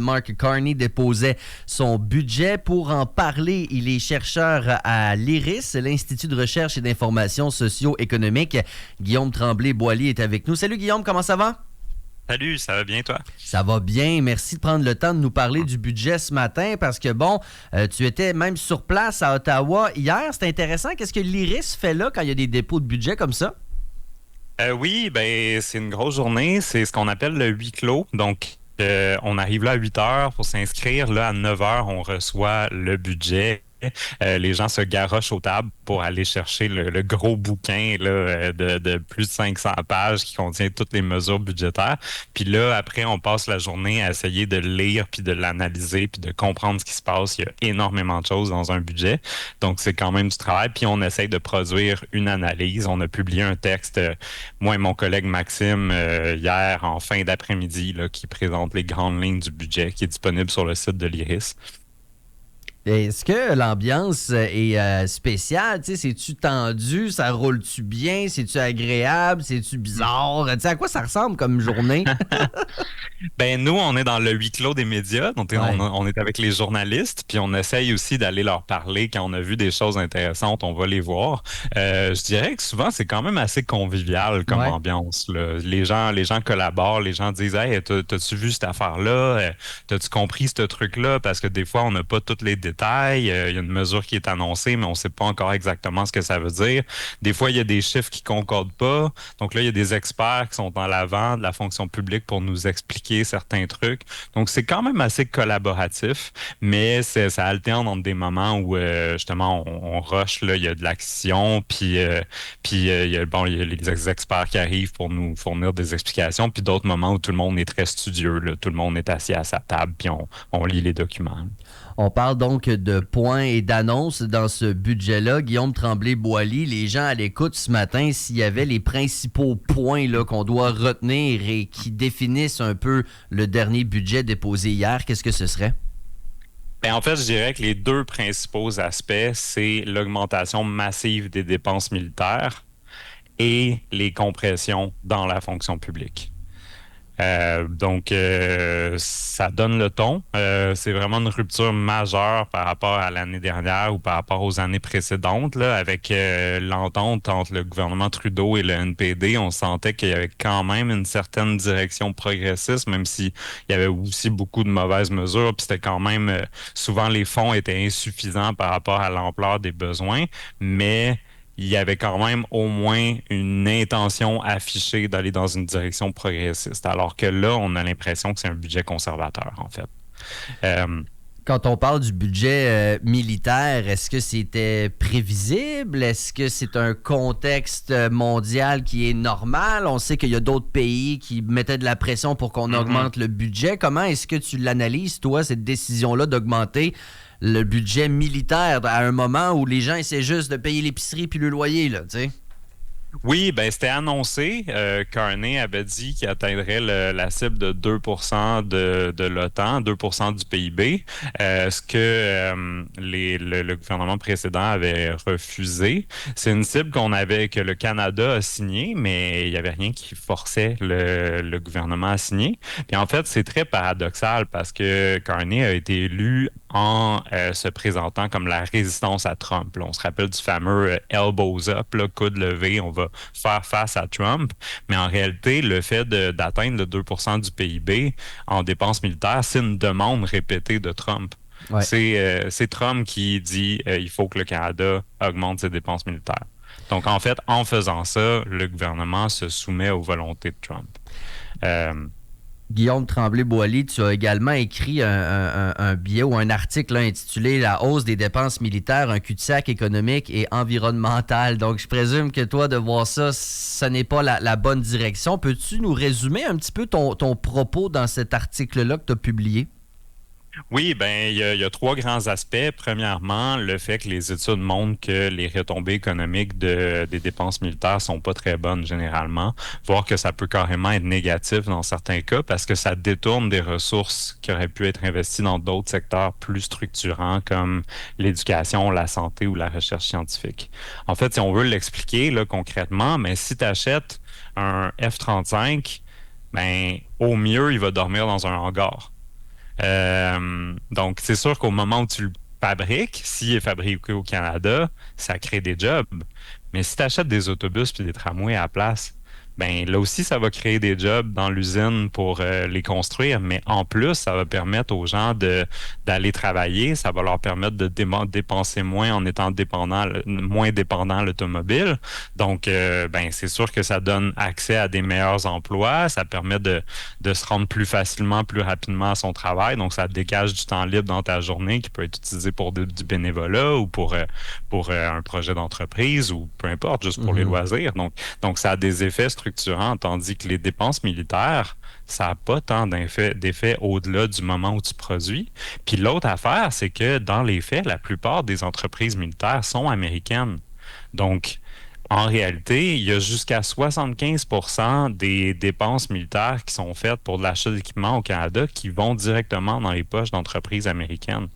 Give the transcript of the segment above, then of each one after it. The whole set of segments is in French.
Mark Carney déposait son budget. Pour en parler, il est chercheur à l'IRIS, l'Institut de recherche et d'information socio-économique. Guillaume Tremblay-Boily est avec nous. Salut Guillaume, comment ça va? Salut, ça va bien toi? Ça va bien. Merci de prendre le temps de nous parler du budget ce matin parce que, tu étais même sur place à Ottawa hier. C'est intéressant. Qu'est-ce que l'IRIS fait là quand il y a des dépôts de budget comme ça? Oui, c'est une grosse journée. C'est ce qu'on appelle le huis clos. Donc, on arrive là à 8 heures pour s'inscrire. Là, à 9 heures, on reçoit le budget. Les gens se garochent aux tables pour aller chercher le gros bouquin là, de plus de 500 pages qui contient toutes les mesures budgétaires. Puis là, après, on passe la journée à essayer de lire, puis de l'analyser, puis de comprendre ce qui se passe. Il y a énormément de choses dans un budget. Donc, c'est quand même du travail. Puis on essaye de produire une analyse. On a publié un texte, moi et mon collègue Maxime, hier en fin d'après-midi, là, qui présente les grandes lignes du budget, qui est disponible sur le site de l'IRIS. Est-ce que l'ambiance est spéciale? Tu sais, c'est-tu tendu? Ça roule-tu bien? C'est-tu agréable? C'est-tu bizarre? Tu sais, à quoi ça ressemble comme journée? Nous, on est dans le huis clos des médias. Donc, Ouais. on est avec les journalistes, puis on essaye aussi d'aller leur parler. Quand on a vu des choses intéressantes, on va les voir. Je dirais que souvent, c'est quand même assez convivial comme ambiance, là. Les gens collaborent, les gens disent « Hey, t'as-tu vu cette affaire-là? T'as-tu compris ce truc-là? » Parce que des fois, on n'a pas tous les détails. Il y a une mesure qui est annoncée, mais on ne sait pas encore exactement ce que ça veut dire. Des fois, il y a des chiffres qui ne concordent pas. Donc là, il y a des experts qui sont en l'avant de la fonction publique pour nous expliquer certains trucs. Donc, c'est quand même assez collaboratif, mais ça alterne entre des moments où, justement, on rush, là, il y a de l'action, puis il y a, il y a les experts qui arrivent pour nous fournir des explications, puis d'autres moments où tout le monde est très studieux, là. Tout le monde est assis à sa table, puis on lit les documents. On parle donc de points et d'annonces dans ce budget-là. Guillaume Tremblay-Boily, les gens à l'écoute ce matin, s'il y avait les principaux points là, qu'on doit retenir et qui définissent un peu le dernier budget déposé hier, qu'est-ce que ce serait? En fait, je dirais que les deux principaux aspects, c'est l'augmentation massive des dépenses militaires et les compressions dans la fonction publique. Donc, ça donne le ton. C'est vraiment une rupture majeure par rapport à l'année dernière ou par rapport aux années précédentes. Là, avec l'entente entre le gouvernement Trudeau et le NPD, on sentait qu'il y avait quand même une certaine direction progressiste, même s'il y avait aussi beaucoup de mauvaises mesures. Puis c'était quand même, souvent les fonds étaient insuffisants par rapport à l'ampleur des besoins, mais il y avait quand même au moins une intention affichée d'aller dans une direction progressiste. Alors que là, on a l'impression que c'est un budget conservateur, en fait. Quand on parle du budget militaire, est-ce que c'était prévisible? Est-ce que c'est un contexte mondial qui est normal? On sait qu'il y a d'autres pays qui mettaient de la pression pour qu'on augmente le budget. Comment est-ce que tu l'analyses, toi, cette décision-là d'augmenter le budget militaire à un moment où les gens essaient juste de payer l'épicerie puis le loyer, là, tu sais? Oui, c'était annoncé. Carney avait dit qu'il atteindrait la cible de 2% de l'OTAN, 2% du PIB, ce que le gouvernement précédent avait refusé. C'est une cible que le Canada a signée, mais il n'y avait rien qui forçait le gouvernement à signer. Puis en fait, c'est très paradoxal parce que Carney a été élu en se présentant comme la résistance à Trump. Là, on se rappelle du fameux elbows up, là, coude levé, on va faire face à Trump. Mais en réalité, le fait d'atteindre le 2% du PIB en dépenses militaires, c'est une demande répétée de Trump. Ouais. C'est Trump qui dit il faut que le Canada augmente ses dépenses militaires. Donc, en fait, en faisant ça, le gouvernement se soumet aux volontés de Trump. Guillaume Tremblay-Boily, tu as également écrit un billet ou un article là, intitulé « La hausse des dépenses militaires, un cul-de-sac économique et environnemental ». Donc, je présume que toi, de voir ça, ce n'est pas la bonne direction. Peux-tu nous résumer un petit peu ton propos dans cet article-là que tu as publié? Oui, il y a trois grands aspects. Premièrement, le fait que les études montrent que les retombées économiques des dépenses militaires sont pas très bonnes généralement, voire que ça peut carrément être négatif dans certains cas parce que ça détourne des ressources qui auraient pu être investies dans d'autres secteurs plus structurants comme l'éducation, la santé ou la recherche scientifique. En fait, si on veut l'expliquer là, concrètement, mais si tu achètes un F-35, au mieux, il va dormir dans un hangar. Donc, c'est sûr qu'au moment où tu le fabriques, s'il est fabriqué au Canada, ça crée des jobs. Mais si tu achètes des autobus puis des tramways à la place, ben là aussi, ça va créer des jobs dans l'usine pour les construire, mais en plus, ça va permettre aux gens d'aller travailler, ça va leur permettre de dépenser moins en étant moins dépendant à l'automobile. Donc, ben c'est sûr que ça donne accès à des meilleurs emplois, ça permet de se rendre plus facilement, plus rapidement à son travail. Donc, ça dégage du temps libre dans ta journée qui peut être utilisé pour du bénévolat ou pour un projet d'entreprise ou peu importe, juste pour les loisirs. Donc, ça a des effets structurants, tandis que les dépenses militaires, ça n'a pas tant d'effet au-delà du moment où tu produis. Puis l'autre affaire, c'est que dans les faits, la plupart des entreprises militaires sont américaines. Donc, en réalité, il y a jusqu'à 75% des dépenses militaires qui sont faites pour de l'achat d'équipements au Canada qui vont directement dans les poches d'entreprises américaines.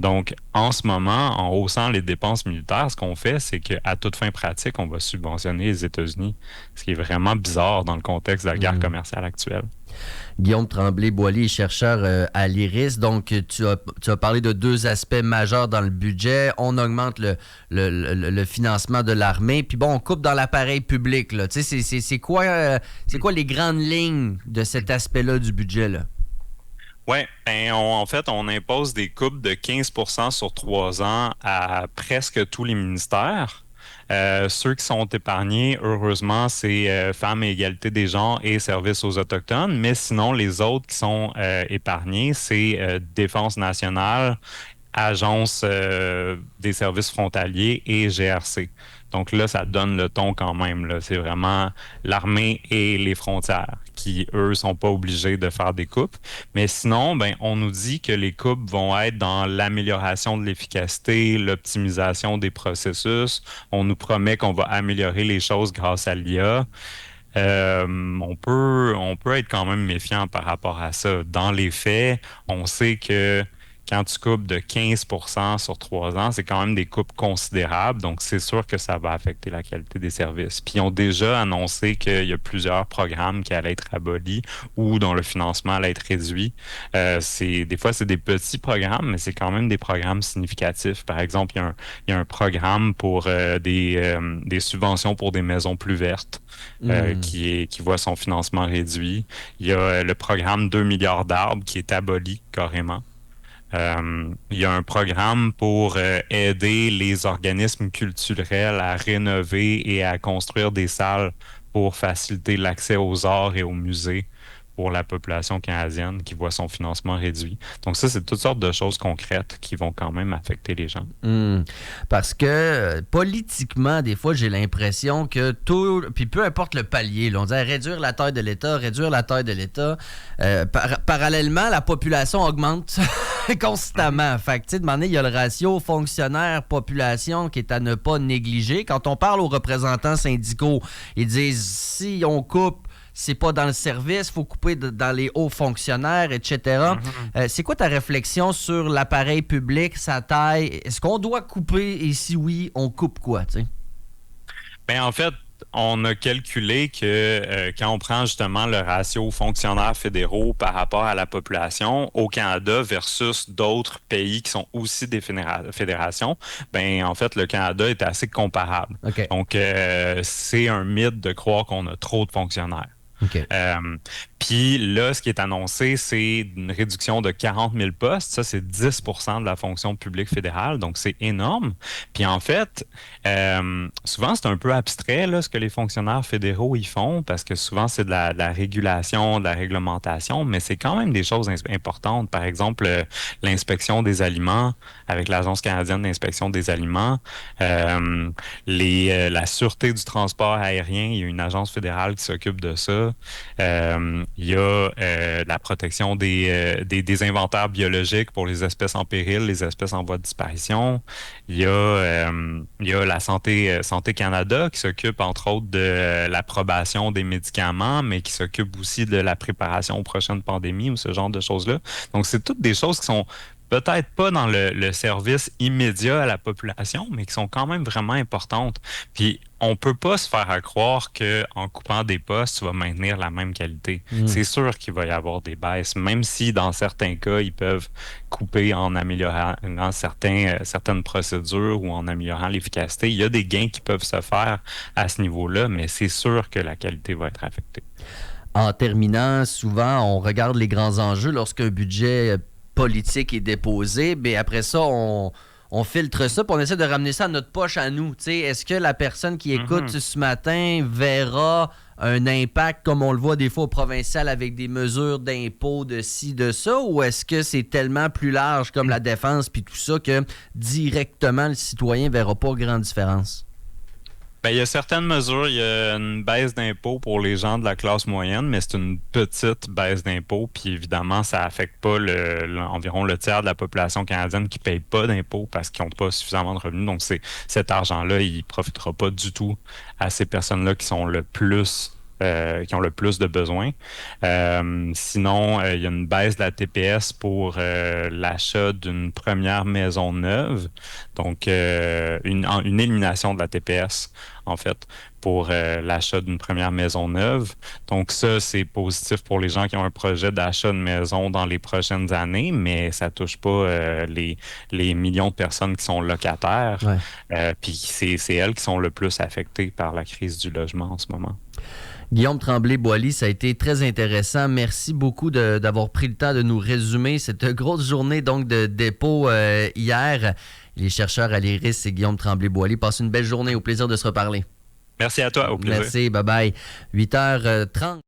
Donc, en ce moment, en haussant les dépenses militaires, ce qu'on fait, c'est qu'à toute fin pratique, on va subventionner les États-Unis, ce qui est vraiment bizarre dans le contexte de la guerre commerciale actuelle. Guillaume Tremblay-Boilly, chercheur à l'IRIS. Donc, tu as parlé de deux aspects majeurs dans le budget. On augmente le financement de l'armée. Puis bon, on coupe dans l'appareil public. Là. Tu sais, c'est quoi les grandes lignes de cet aspect-là du budget, là? Oui, en fait, on impose des coupes de 15% sur 3 ans à presque tous les ministères. Ceux qui sont épargnés, heureusement, c'est Femmes et égalité des genres et Services aux Autochtones. Mais sinon, les autres qui sont épargnés, c'est Défense nationale, Agence des services frontaliers et GRC. Donc là, ça donne le ton quand même. Là. C'est vraiment l'armée et les frontières qui, eux, sont pas obligés de faire des coupes. Mais sinon, ben, on nous dit que les coupes vont être dans l'amélioration de l'efficacité, l'optimisation des processus. On nous promet qu'on va améliorer les choses grâce à l'IA. On peut être quand même méfiant par rapport à ça. Dans les faits, on sait que quand tu coupes de 15% sur 3 ans, c'est quand même des coupes considérables. Donc, c'est sûr que ça va affecter la qualité des services. Puis, ils ont déjà annoncé qu'il y a plusieurs programmes qui allaient être abolis ou dont le financement allait être réduit. Des fois, c'est des petits programmes, mais c'est quand même des programmes significatifs. Par exemple, il y a un programme pour des subventions pour des maisons plus vertes qui voit son financement réduit. Il y a le programme 2 milliards d'arbres qui est aboli carrément. Il y a un programme pour aider les organismes culturels à rénover et à construire des salles pour faciliter l'accès aux arts et aux musées pour la population canadienne qui voit son financement réduit. Donc ça, c'est toutes sortes de choses concrètes qui vont quand même affecter les gens. Parce que politiquement, des fois, j'ai l'impression que tout, puis peu importe le palier, là, on dit réduire la taille de l'État, parallèlement, la population augmente constamment. Fait que, tu sais, de manière, il y a le ratio fonctionnaire-population qui est à ne pas négliger. Quand on parle aux représentants syndicaux, ils disent, si on coupe, c'est pas dans le service, il faut couper dans les hauts fonctionnaires, etc. C'est quoi ta réflexion sur l'appareil public, sa taille? Est-ce qu'on doit couper et si oui, on coupe quoi, tu sais? Bien, en fait, on a calculé que quand on prend justement le ratio fonctionnaires fédéraux par rapport à la population au Canada versus d'autres pays qui sont aussi des fédérations, ben en fait, le Canada est assez comparable. Okay. Donc, c'est un mythe de croire qu'on a trop de fonctionnaires. Okay. Puis là, ce qui est annoncé, c'est une réduction de 40 000 postes. Ça, c'est 10% de la fonction publique fédérale, donc c'est énorme. Puis en fait, souvent, c'est un peu abstrait là, ce que les fonctionnaires fédéraux y font, parce que souvent, c'est de la régulation, de la réglementation, mais c'est quand même des choses importantes. Par exemple, l'inspection des aliments avec l'Agence canadienne d'inspection des aliments, la sûreté du transport aérien, il y a une agence fédérale qui s'occupe de ça. Il y a la protection des inventaires biologiques pour les espèces en péril, les espèces en voie de disparition. Il y a la Santé Canada qui s'occupe entre autres de l'approbation des médicaments, mais qui s'occupe aussi de la préparation aux prochaines pandémies ou ce genre de choses-là. Donc, c'est toutes des choses qui sont peut-être pas dans le service immédiat à la population, mais qui sont quand même vraiment importantes. Puis, on peut pas se faire à croire qu'en coupant des postes, tu vas maintenir la même qualité. C'est sûr qu'il va y avoir des baisses, même si dans certains cas, ils peuvent couper en améliorant certaines procédures ou en améliorant l'efficacité. Il y a des gains qui peuvent se faire à ce niveau-là, mais c'est sûr que la qualité va être affectée. En terminant, souvent, on regarde les grands enjeux lorsqu'un budget politique est déposé, mais après ça, on filtre ça puis on essaie de ramener ça à notre poche à nous. T'sais, est-ce que la personne qui écoute ce matin verra un impact comme on le voit des fois au provincial avec des mesures d'impôts de ci, de ça, ou est-ce que c'est tellement plus large comme la défense puis tout ça que directement le citoyen ne verra pas grande différence? Ben, il y a certaines mesures, il y a une baisse d'impôts pour les gens de la classe moyenne, mais c'est une petite baisse d'impôts, puis évidemment, ça affecte pas environ le tiers de la population canadienne qui paye pas d'impôts parce qu'ils n'ont pas suffisamment de revenus. Donc, cet argent-là, il profitera pas du tout à ces personnes-là qui ont le plus de besoins. Sinon, il y a une baisse de la TPS pour l'achat d'une première maison neuve. Donc, une élimination de la TPS, en fait, pour l'achat d'une première maison neuve. Donc, ça, c'est positif pour les gens qui ont un projet d'achat de maison dans les prochaines années, mais ça touche pas les millions de personnes qui sont locataires. Ouais. Puis, c'est elles qui sont le plus affectées par la crise du logement en ce moment. Guillaume Tremblay-Boily, ça a été très intéressant. Merci beaucoup d'avoir pris le temps de nous résumer cette grosse journée donc de dépôt hier. Les chercheurs à l'IRIS et Guillaume Tremblay-Boily. Passez une belle journée. Au plaisir de se reparler. Merci à toi. Au plaisir. Merci. Bye-bye. 8h30.